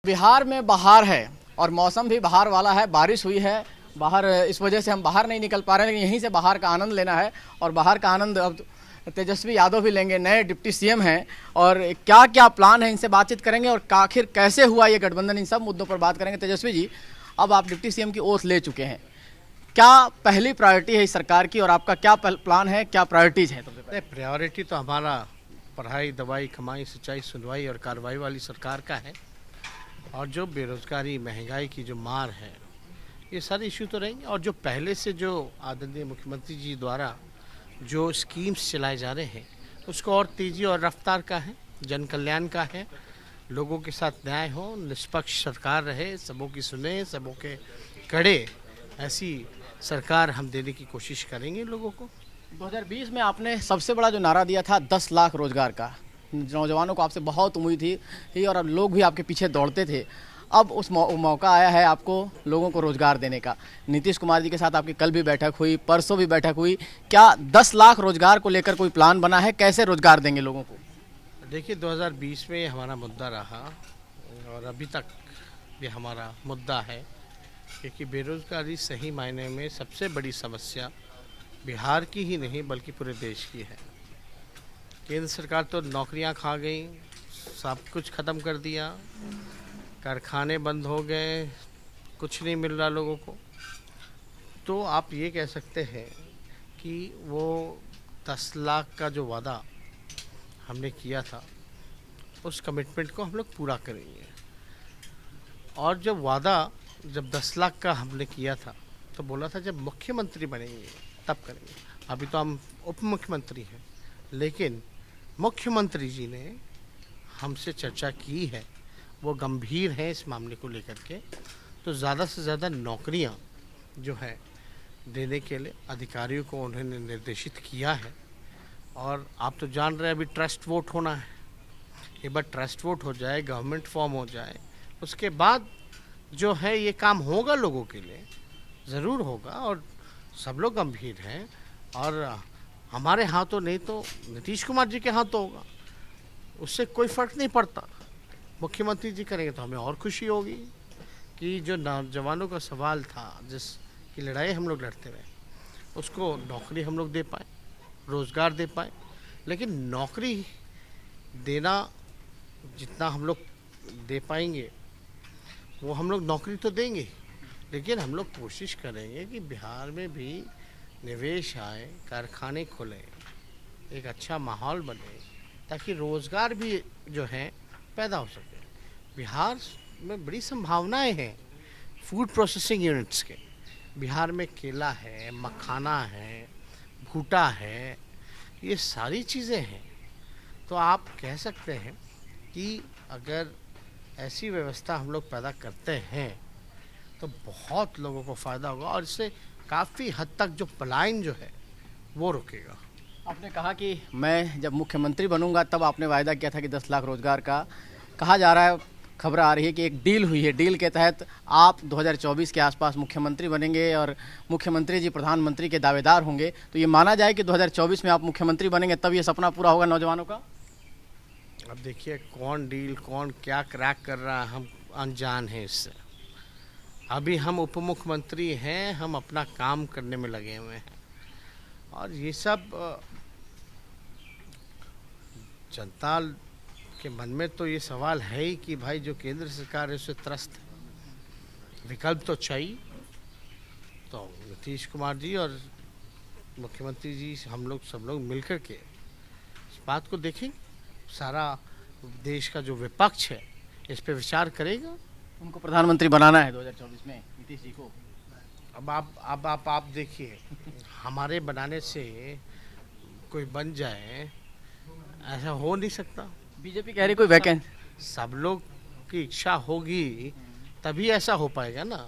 बिहार में बहार है और मौसम भी बहार वाला है। बारिश हुई है बाहर, इस वजह से हम बाहर नहीं निकल पा रहे हैं, लेकिन यहीं से बाहर का आनंद लेना है। और बाहर का आनंद अब तेजस्वी यादव भी लेंगे, नए डिप्टी सीएम हैं। और क्या क्या प्लान है, इनसे बातचीत करेंगे और आखिर कैसे हुआ ये गठबंधन, इन सब मुद्दों पर बात करेंगे। तेजस्वी जी, अब आप डिप्टी सीएम की ओथ ले चुके हैं, क्या पहली प्रायोरिटी है इस सरकार की और आपका क्या प्लान है, क्या प्रायोरिटीज है? नहीं, प्रायोरिटी तो हमारा पढ़ाई, दवाई, कमाई, सिंचाई, सुनवाई और कार्रवाई वाली सरकार का है। और जो बेरोजगारी, महंगाई की जो मार है, ये सारे इश्यू तो रहेंगे। और जो पहले से जो आदरणीय मुख्यमंत्री जी द्वारा जो स्कीम्स चलाए जा रहे हैं, उसको और तेजी और रफ्तार का है, जन कल्याण का है, लोगों के साथ न्याय हो, निष्पक्ष सरकार रहे, सबों की सुने, सबों के कड़े, ऐसी सरकार हम देने की कोशिश करेंगे लोगों को। 2020 में आपने सबसे बड़ा जो नारा दिया था 10 लाख रोजगार का, नौजवानों को आपसे बहुत उम्मीद थी और अब लोग भी आपके पीछे दौड़ते थे। अब उस मौका आया है आपको लोगों को रोजगार देने का। नीतीश कुमार जी के साथ आपकी कल भी बैठक हुई, परसों भी बैठक हुई। क्या 10 लाख रोजगार को लेकर कोई प्लान बना है, कैसे रोजगार देंगे लोगों को? देखिए, 2020 में हमारा मुद्दा रहा और अभी तक भी हमारा मुद्दा है, क्योंकि बेरोजगारी सही मायने में सबसे बड़ी समस्या बिहार की ही नहीं बल्कि पूरे देश की है। केंद्र सरकार तो नौकरियां खा गई, सब कुछ ख़त्म कर दिया, कारखाने बंद हो गए, कुछ नहीं मिल रहा लोगों को। तो आप ये कह सकते हैं कि वो 10 लाख का जो वादा हमने किया था, उस कमिटमेंट को हम लोग पूरा करेंगे। और जब 10 लाख का हमने किया था तो बोला था जब मुख्यमंत्री बनेंगे तब करेंगे। अभी तो हम उप मुख्यमंत्री हैं, लेकिन मुख्यमंत्री जी ने हमसे चर्चा की है, वो गंभीर हैं इस मामले को लेकर के। तो ज़्यादा से ज़्यादा नौकरियां जो है देने के लिए अधिकारियों को उन्होंने निर्देशित किया है। और आप तो जान रहे हैं अभी ट्रस्ट वोट होना है। एक बार ट्रस्ट वोट हो जाए, गवर्नमेंट फॉर्म हो जाए, उसके बाद जो है ये काम होगा, लोगों के लिए ज़रूर होगा। और सब लोग गंभीर हैं और हमारे हाथों नहीं तो नीतीश कुमार जी के हाथों होगा, उससे कोई फ़र्क नहीं पड़ता। मुख्यमंत्री जी करेंगे तो हमें और खुशी होगी कि जो नौजवानों का सवाल था, जिसकी लड़ाई हम लोग लड़ते रहे, उसको नौकरी हम लोग दे पाए, रोज़गार दे पाए। लेकिन नौकरी देना जितना हम लोग दे पाएंगे वो हम लोग नौकरी तो देंगे, लेकिन हम लोग कोशिश करेंगे कि बिहार में भी निवेश आए, कारखाने खुले, एक अच्छा माहौल बने, ताकि रोज़गार भी जो है पैदा हो सके। बिहार में बड़ी संभावनाएं हैं फूड प्रोसेसिंग यूनिट्स के। बिहार में केला है, मखाना है, भूटा है, ये सारी चीज़ें हैं। तो आप कह सकते हैं कि अगर ऐसी व्यवस्था हम लोग पैदा करते हैं तो बहुत लोगों को फ़ायदा होगा और इससे काफ़ी हद तक जो पलायन जो है वो रुकेगा। आपने कहा कि मैं जब मुख्यमंत्री बनूंगा तब आपने वायदा किया था कि 10 लाख रोजगार का। कहा जा रहा है, खबर आ रही है कि एक डील हुई है, डील के तहत आप 2024 के आसपास मुख्यमंत्री बनेंगे और मुख्यमंत्री जी प्रधानमंत्री के दावेदार होंगे। तो ये माना जाए कि 2024 में आप मुख्यमंत्री बनेंगे, तब ये सपना पूरा होगा नौजवानों का? अब देखिए, कौन डील कौन क्या क्रैक कर रहा है, हम अनजान हैं इससे। अभी हम उप मुख्यमंत्री हैं, हम अपना काम करने में लगे हुए हैं। और ये सब जनता के मन में तो ये सवाल है ही कि भाई जो केंद्र सरकार है उससे त्रस्त है, विकल्प तो चाहिए। तो नीतीश कुमार जी और मुख्यमंत्री जी, हम लोग सब लोग मिलकर के इस बात को देखेंगे। सारा देश का जो विपक्ष है इस पे विचार करेगा। उनको प्रधानमंत्री बनाना है 2024 में, नीतीश जी को। अब आप देखिए, हमारे बनाने से कोई बन जाए ऐसा हो नहीं सकता। बीजेपी कह रही कोई वैकेंसी, सब लोग की इच्छा होगी तभी ऐसा हो पाएगा ना।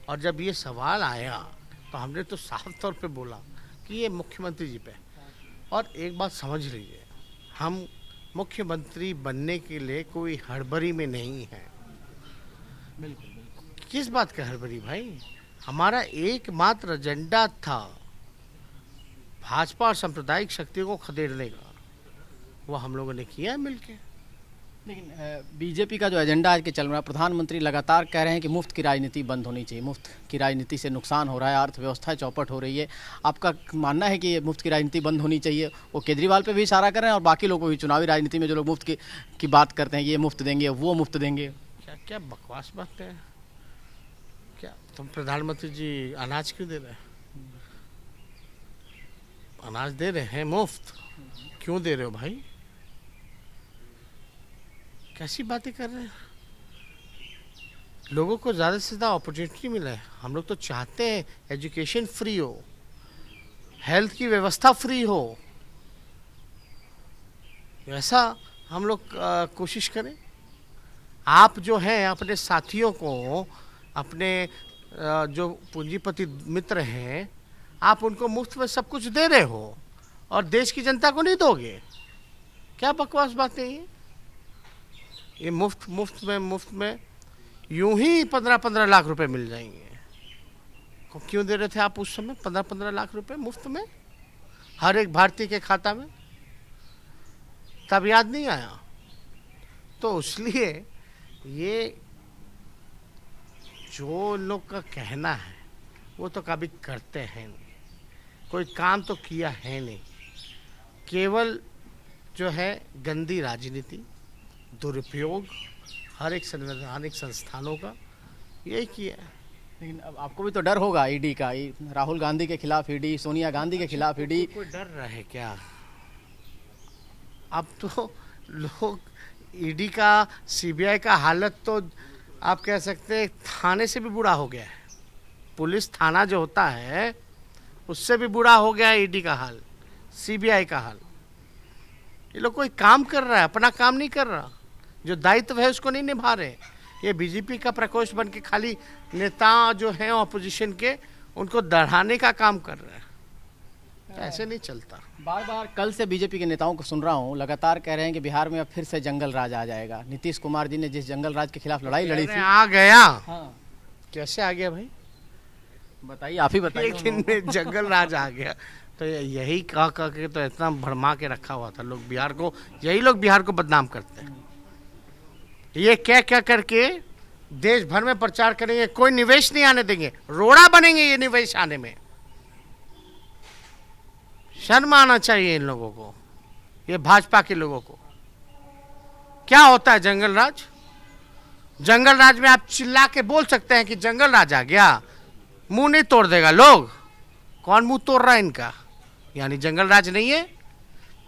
और जब ये सवाल आया तो हमने तो साफ तौर पे बोला कि ये मुख्यमंत्री जी पे। और एक बात समझ लीजिए, हम मुख्यमंत्री बनने के लिए कोई हड़बड़ी में नहीं है। बिल्कुल। किस बात का हड़बड़ी भाई? हमारा एकमात्र एजेंडा था भाजपा और सांप्रदायिक शक्तियों को खदेड़ने का, वो हम लोगों ने किया है मिलके। लेकिन बीजेपी का जो एजेंडा आज के चल रहा है, प्रधानमंत्री लगातार कह रहे हैं कि मुफ्त की राजनीति बंद होनी चाहिए, मुफ्त की राजनीति से नुकसान हो रहा है, अर्थव्यवस्था चौपट हो रही है। आपका मानना है कि ये मुफ्त की राजनीति बंद होनी चाहिए? वो केजरीवाल पे भी इशारा कर रहे हैं और बाकी लोगों को भी, चुनावी राजनीति में जो लोग मुफ्त की बात करते हैं, ये मुफ्त देंगे, वो मुफ्त देंगे। क्या क्या बकवास बात है। क्या तुम प्रधानमंत्री जी अनाज क्यों दे रहे हैं? अनाज दे रहे हैं मुफ्त, क्यों दे रहे हो भाई? कैसी बातें कर रहे हैं? लोगों को ज़्यादा से ज़्यादा अपॉर्चुनिटी मिले। हम लोग तो चाहते हैं एजुकेशन फ्री हो, हेल्थ की व्यवस्था फ्री हो, ऐसा हम लोग कोशिश करें। आप जो हैं अपने साथियों को, अपने जो पूंजीपति मित्र हैं, आप उनको मुफ्त में सब कुछ दे रहे हो और देश की जनता को नहीं दोगे? क्या बकवास बातें ये मुफ्त में यूं ही 15-15 लाख रुपए मिल जाएंगे। क्यों दे रहे थे आप उस समय 15-15 लाख रुपए मुफ्त में हर एक भारतीय के खाता में? तब याद नहीं आया? तो इसलिए ये जो लोग का कहना है वो तो कभी करते हैं नहीं, कोई काम तो किया है नहीं, केवल जो है गंदी राजनीति, दुरुपयोग हर एक संवैधानिक संस्थानों का, यही किया है। लेकिन अब आपको भी तो डर होगा ईडी का, राहुल गांधी के खिलाफ ईडी, सोनिया गांधी के खिलाफ ईडी। कोई डर रहा है क्या? अब तो लोग ईडी का, सीबीआई का हालत तो आप कह सकते हैं थाने से भी बुरा हो गया है। पुलिस थाना जो होता है उससे भी बुरा हो गया है ईडी का हाल, सीबीआई का हाल। ये लोग कोई काम कर रहा है, अपना काम नहीं कर रहा, जो दायित्व है उसको नहीं निभा रहे। ये बीजेपी का प्रकोष्ठ बन के खाली नेता जो हैं ऑपोजिशन के, उनको दढ़ाने का काम कर रहे हैं। ऐसे नहीं चलता। बार बार कल से बीजेपी के नेताओं को सुन रहा हूँ, लगातार कह रहे हैं कि बिहार में अब फिर से जंगल राज आ जाएगा। नीतीश कुमार जी ने जिस जंगल राज के खिलाफ लड़ाई लड़ी थी, आ गया। हाँ, कैसे आ गया भाई? बताइए, आप ही बताइए। एक दिन में जंगल राज आ गया। तो यही कह के तो इतना भरमा के रखा हुआ था लोग बिहार को, यही लोग बिहार को बदनाम करते हैं। ये क्या क्या करके देश भर में प्रचार करेंगे, कोई निवेश नहीं आने देंगे, रोड़ा बनेंगे ये निवेश आने में। शर्म आना चाहिए इन लोगों को, ये भाजपा के लोगों को। क्या होता है जंगल राज? जंगल राज में आप चिल्ला के बोल सकते हैं कि जंगल राज आ गया, मुंह नहीं तोड़ देगा लोग। कौन मुंह तोड़ रहा है इनका? यानी जंगल राज नहीं है?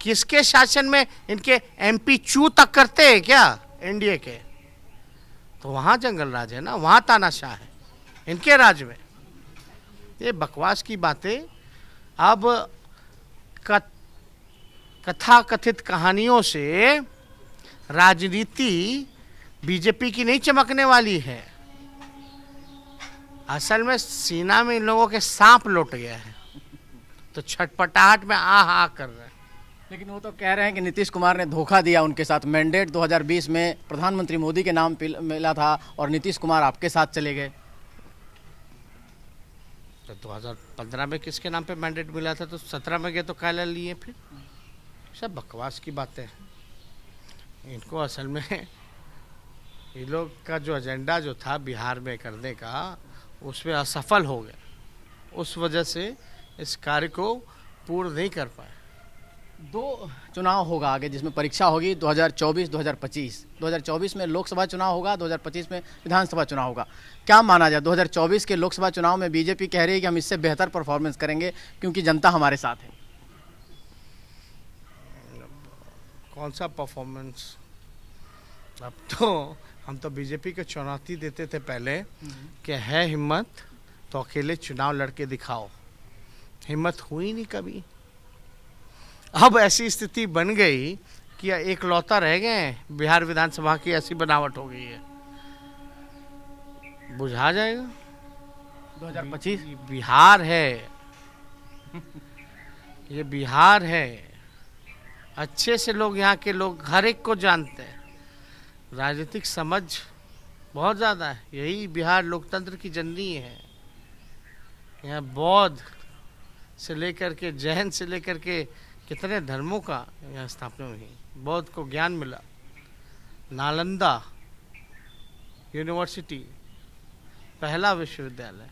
किसके शासन में इनके एमपी चू तक करते हैं क्या? एनडीए के। तो वहां जंगल राज है ना, वहां तानाशाह है इनके राज में। ये बकवास की बातें। अब कथा कथित कहानियों से राजनीति बीजेपी की नहीं चमकने वाली है। असल में सीना में इन लोगों के सांप लौट गया है, तो छटपटाहट में आ कर रहे हैं। लेकिन वो तो कह रहे हैं कि नीतीश कुमार ने धोखा दिया उनके साथ। मैंडेट 2020 में प्रधानमंत्री मोदी के नाम मिला था और नीतीश कुमार आपके साथ चले गए। तो 2015 में किसके नाम पे मैंडेट मिला था? तो 17 में गए तो काला लिए फिर। सब बकवास की बातें हैं। इनको असल में ये लोग का जो एजेंडा जो था बिहार में करने का, उसमें असफल हो गए। उस वजह से इस कार्य को पूर्ण नहीं कर पाए। 2 चुनाव होगा आगे, जिसमें परीक्षा होगी 2024-2025। 2024 में लोकसभा चुनाव होगा, 2025 में विधानसभा चुनाव होगा। क्या माना जाए 2024 के लोकसभा चुनाव में? बीजेपी कह रही है कि हम इससे बेहतर परफॉर्मेंस करेंगे क्योंकि जनता हमारे साथ है। कौन सा परफॉर्मेंस? अब तो हम तो बीजेपी को चुनौती देते थे पहले कि है हिम्मत तो अकेले चुनाव लड़के दिखाओ। हिम्मत हुई नहीं कभी। अब ऐसी स्थिति बन गई कि एक लौता रह गए, बिहार विधानसभा की ऐसी बनावट हो गई है। बुझा जाएगा 2025 बिहार है। ये बिहार है। अच्छे से लोग, यहाँ के लोग हर एक को जानते हैं। राजनीतिक समझ बहुत ज़्यादा है। यही बिहार लोकतंत्र की जननी है। यहाँ बौद्ध से लेकर के जैन से लेकर के कितने धर्मों का यहाँ स्थापना हुई। बौद्ध को ज्ञान मिला, नालंदा यूनिवर्सिटी पहला विश्वविद्यालय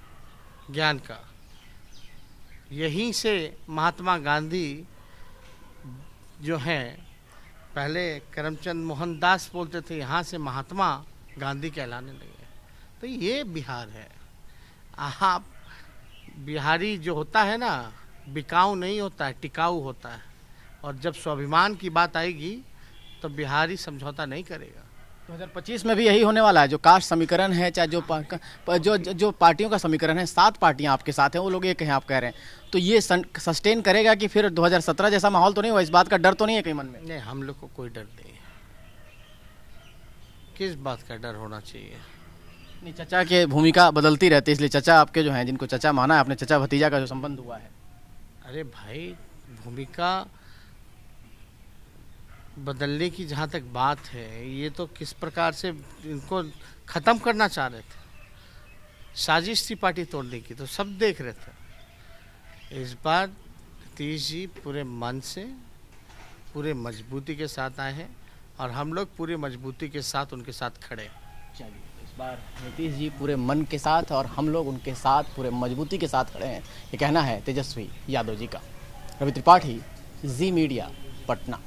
ज्ञान का, यहीं से महात्मा गांधी जो हैं, पहले करमचंद मोहनदास बोलते थे, यहाँ से महात्मा गांधी कहलाने लगे। तो ये बिहार है। आप बिहारी जो होता है ना, बिकाऊ नहीं होता है, टिकाऊ होता है। और जब स्वाभिमान की बात आएगी तो बिहारी समझौता नहीं करेगा। 2025 में भी यही होने वाला है। जो कास्ट समीकरण है, चाहे जो पार्टियों का समीकरण है, 7 पार्टियां आपके साथ हैं, वो लोग एक हैं आप कह रहे हैं, तो ये सस्टेन करेगा कि फिर 2017 जैसा माहौल तो नहीं हुआ? इस बात का डर तो नहीं है कहीं मन में? नहीं, हम लोग को कोई डर नहीं है। किस बात का डर होना चाहिए? नहीं, चचा की भूमिका बदलती रहती है, इसलिए चचा आपके जो हैं, जिनको चचा माना है आपने, चचा भतीजा का जो संबंध हुआ है। अरे भाई, भूमिका बदलने की जहाँ तक बात है, ये तो किस प्रकार से इनको ख़त्म करना चाह रहे थे, साजिश थी पार्टी तोड़ने की, तो सब देख रहे थे। इस बार नीतीश जी पूरे मन से, पूरे मजबूती के साथ आए हैं और हम लोग पूरी मजबूती के साथ उनके साथ खड़े हैं। चलिए, इस बार नीतीश जी पूरे मन के साथ और हम लोग उनके साथ पूरे मजबूती के साथ खड़े हैं, ये कहना है तेजस्वी यादव जी का। रवि त्रिपाठी, जी मीडिया, पटना।